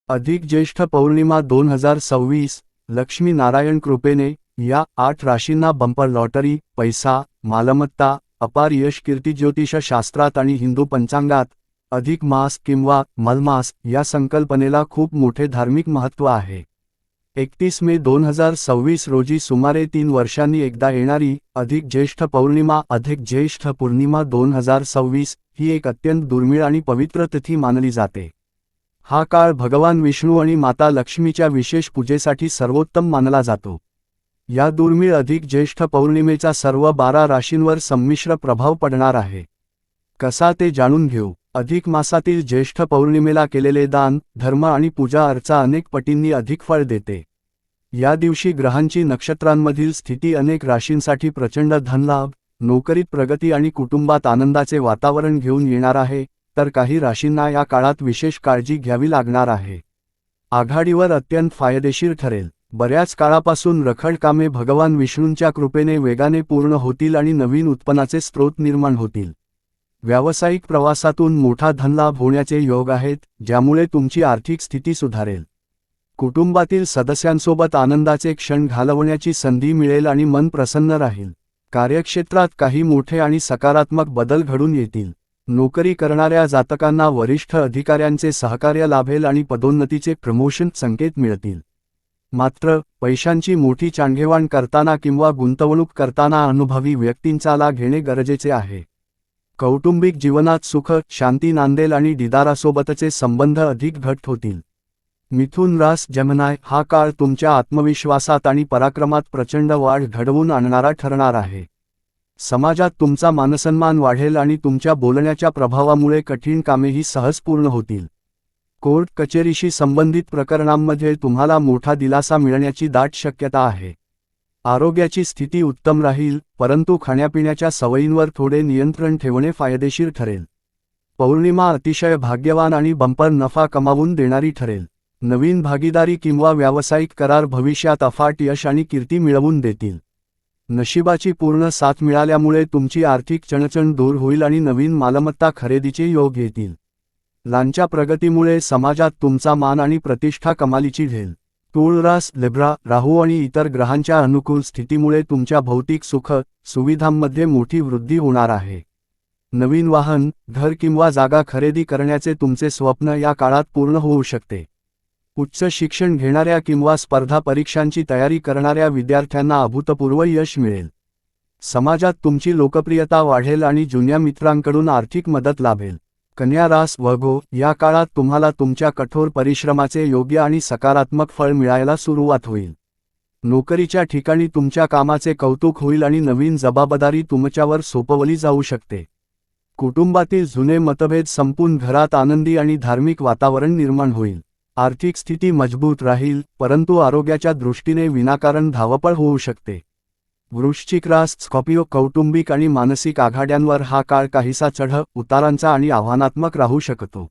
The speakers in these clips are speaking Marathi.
अधिक ज्येष्ठ पौर्णिमा 2026, लक्ष्मी नारायण कृपेने या 8 राशींना बंपर लॉटरी, पैसा, मालमत्ता, अपार यश. कीर्ती ज्योतिष शास्त्रात आणि हिंदू पंचांगात अधिक मास किंवा मलमास या संकल्पनेला खूप मोठे धार्मिक महत्त्व आहे. 31 मे 2026 रोजी सुमारे 3 वर्षांनी एकदा येणारी अधिक ज्येष्ठ पौर्णिमा अधिक ज्येष्ठ पौर्णिमा 2026 ही एक अत्यंत दुर्मिळ आणि पवित्र तिथी मानली जाते. हा काळ भगवान विष्णू आणि माता लक्ष्मीच्या विशेष पूजेसाठी सर्वोत्तम मानला जातो. या दुर्मिळ अधिक ज्येष्ठ पौर्णिमेचा सर्व 12 राशींवर संमिश्र प्रभाव पडणार आहे. कसा ते जाणून घेऊ. अधिक मासातील ज्येष्ठ पौर्णिमेला केलेले दान, धर्म आणि पूजा अर्चा अनेक पटींनी अधिक फळ देते. या दिवशी ग्रहांची नक्षत्रांमधील स्थिती अनेक राशींसाठी प्रचंड धनलाभ, नोकरीत प्रगती आणि कुटुंबात आनंदाचे वातावरण घेऊन येणार आहे, तर काही राशींना या काळात विशेष काळजी घ्यावी लागणार आहे. आघाडीवर अत्यंत फायदेशीर ठरेल. बऱ्याच काळापासून रखड कामे भगवान विष्णूंच्या कृपेने वेगाने पूर्ण होतील आणि नवीन उत्पन्नाचे स्रोत निर्माण होतील. व्यावसायिक प्रवासातून मोठा धनलाभ होण्याचे योग आहेत, ज्यामुळे तुमची आर्थिक स्थिती सुधारेल. कुटुंबातील सदस्यांसोबत आनंदाचे क्षण घालवण्याची संधी मिळेल आणि मन प्रसन्न राहील. कार्यक्षेत्रात काही मोठे आणि सकारात्मक बदल घडून येतील. नोकरी करणाऱ्या जातकांना वरिष्ठ अधिकाऱ्यांचे सहकार्य लाभेल आणि पदोन्नतीचे प्रमोशन संकेत मिळतील. मात्र पैशांची मोठी चांगेवाण करताना किंवा गुंतवणूक करताना अनुभवी व्यक्तींचा सल्ला घेणे गरजेचे आहे. कौटुंबिक जीवनात सुख, शांती नांदेल आणि दिदारासोबतचे संबंध अधिक घट्ट होतील. मिथुन रास जेमिनी हा काळ तुमच्या आत्मविश्वासात आणि पराक्रमात प्रचंड वाढ घडवून आणणारा ठरणार आहे. समाजात तुमचा मानसन्मान वाढेल आणि तुमच्या बोलण्याच्या प्रभावामुळे कठीण कामेही सहज पूर्ण होतील. कोर्ट कचेरीशी संबंधित प्रकरणांमध्ये तुम्हाला मोठा दिलासा मिळण्याची दाट शक्यता आहे. आरोग्याची स्थिती उत्तम राहील, परंतु खाण्यापिण्याच्या सवयींवर थोडे नियंत्रण ठेवणे फायदेशीर ठरेल. पौर्णिमा अतिशय भाग्यवान आणि बंपर नफा कमावून देणारी ठरेल. नवीन भागीदारी किंवा व्यावसायिक करार भविष्यात अफाट यश आणि कीर्ती मिळवून देतील. नशिबाची पूर्ण साथ मिळाल्यामुळे तुमची आर्थिक चणचण दूर होईल आणि नवीन मालमत्ता खरेदीचे योग येतील. लांच्या प्रगतीमुळे समाजात तुमचा मान आणि प्रतिष्ठा कमालीची ढेल. तूळ रास लिब्रा राहू आणि इतर ग्रहांच्या अनुकूल स्थितीमुळे तुमच्या भौतिक सुख सुविधांमध्ये मोठी वृद्धी होणार आहे. नवीन वाहन, घर किंवा जागा खरेदी करण्याचे तुमचे स्वप्न या काळात पूर्ण होऊ शकते. उच्च शिक्षण घेणाऱ्या किंवा स्पर्धा परीक्षांची तयारी करणाऱ्या विद्यार्थ्यांना अभूतपूर्व यश मिळेल. समाजात तुमची लोकप्रियता वाढेल आणि जुन्या मित्रांकडून आर्थिक मदत लाभेल. कन्या रास वर्गो या काळात तुम्हाला तुमच्या कठोर परिश्रमाचे योग्य आणि सकारात्मक फळ मिळायला सुरुवात होईल. नोकरीच्या ठिकाणी तुमच्या कामाचे कौतुक होईल आणि नवीन जबाबदारी तुमच्यावर सोपवली जाऊ शकते. कुटुंबातील जुने मतभेद संपून घरात आनंदी आणि धार्मिक वातावरण निर्माण होईल. आर्थिक स्थिती मजबूत राहील, परंतु आरोग्याच्या दृष्टीने विनाकारण धावपळ होऊ शकते. वृश्चिक रास स्कॉर्पिओ कौटुंबिक आणि मानसिक आघाड्यांवर हा काळ काहीसा चढ-उतारांचा आणि आव्हानात्मक राहू शकतो.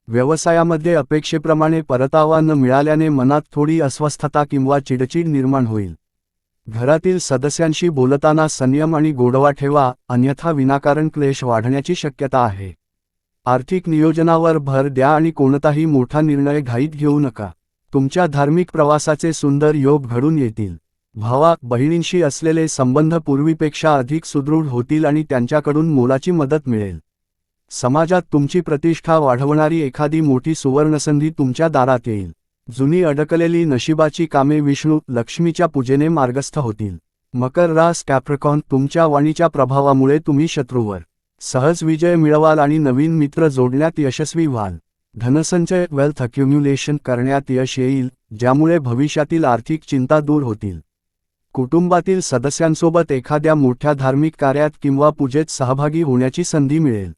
व्यवसायामध्ये अपेक्षेप्रमाणे परतावा न मिळाल्याने मनात थोडी अस्वस्थता किंवा चिडचिड निर्माण होईल. घरातील सदस्यांशी बोलताना संयम आणि गोडवा ठेवा, अन्यथा विनाकारण क्लेश वाढण्याची शक्यता आहे. आर्थिक नियोजनावर भर द्या आणि कोणताही मोठा निर्णय घाईत घेऊ नका. तुमच्या धार्मिक प्रवासाचे सुंदर योग घडून येतील. भावा-बहिणींशी असलेले संबंध पूर्वीपेक्षा अधिक सुदृढ होतील आणि त्यांच्याकडून मोलाची मदत मिळेल. समाजात तुमची प्रतिष्ठा वाढवणारी एखादी मोठी सुवर्णसंधी तुमच्या दारात येईल. जुनी अडकलेली नशिबाची कामे विष्णू लक्ष्मीच्या पूजेने मार्गस्थ होतील. मकर रास कॅप्रिकॉर्न तुमच्या वाणीच्या प्रभावामुळे तुम्ही शत्रूवर सहज विजय मिळवाल आणि नवीन मित्र जोडण्यात यशस्वी व्हाल. धनसंचय वेल्थ अक्युम्युलेशन करण्यात यश येईल, ज्यामुळे भविष्यातील आर्थिक चिंता दूर होतील. कुटुंबातील सदस्यांसोबत एखाद्या मोठ्या धार्मिक कार्यात किंवा पूजेत सहभागी होण्याची संधी मिळेल.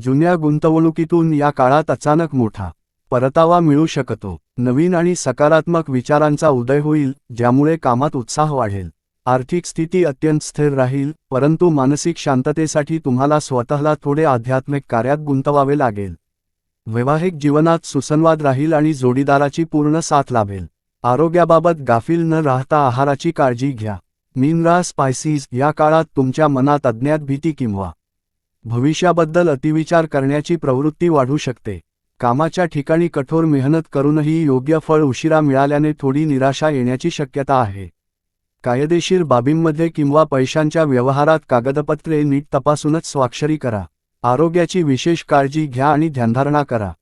जुन्या गुंतवणुकीतून या काळात अचानक मोठा परतावा मिळू शकतो. नवीन आणि सकारात्मक विचारांचा उदय होईल, ज्यामुळे कामात उत्साह वाढेल. आर्थिक स्थिती अत्यंत स्थिर राहील, परंतु मानसिक शांततेसाठी तुम्हाला स्वतःला थोडे आध्यात्मिक कार्यात गुंतवावे लागेल. वैवाहिक जीवनात सुसंवाद राहील आणि जोडीदाराची पूर्ण साथ लाभेल. आरोग्याबाबत गाफील न राहता आहाराची काळजी घ्या. मीन रास स्पायसीज या काळात तुमच्या मनात अज्ञात भीती किंवा भविष्याबद्दल अतिविचार करण्याची प्रवृत्ती वाढू शकते. कामाच्या ठिकाणी कठोर मेहनत करूनही योग्य फळ उशिरा मिळाल्याने थोडी निराशा येण्याची शक्यता आहे. कायदेशीर बाबींमध्ये किंवा पैशांच्या व्यवहारात कागदपत्रे नीट तपासूनच स्वाक्षरी करा. आरोग्याची विशेष काळजी घ्या आणि ध्यानधारणा करा.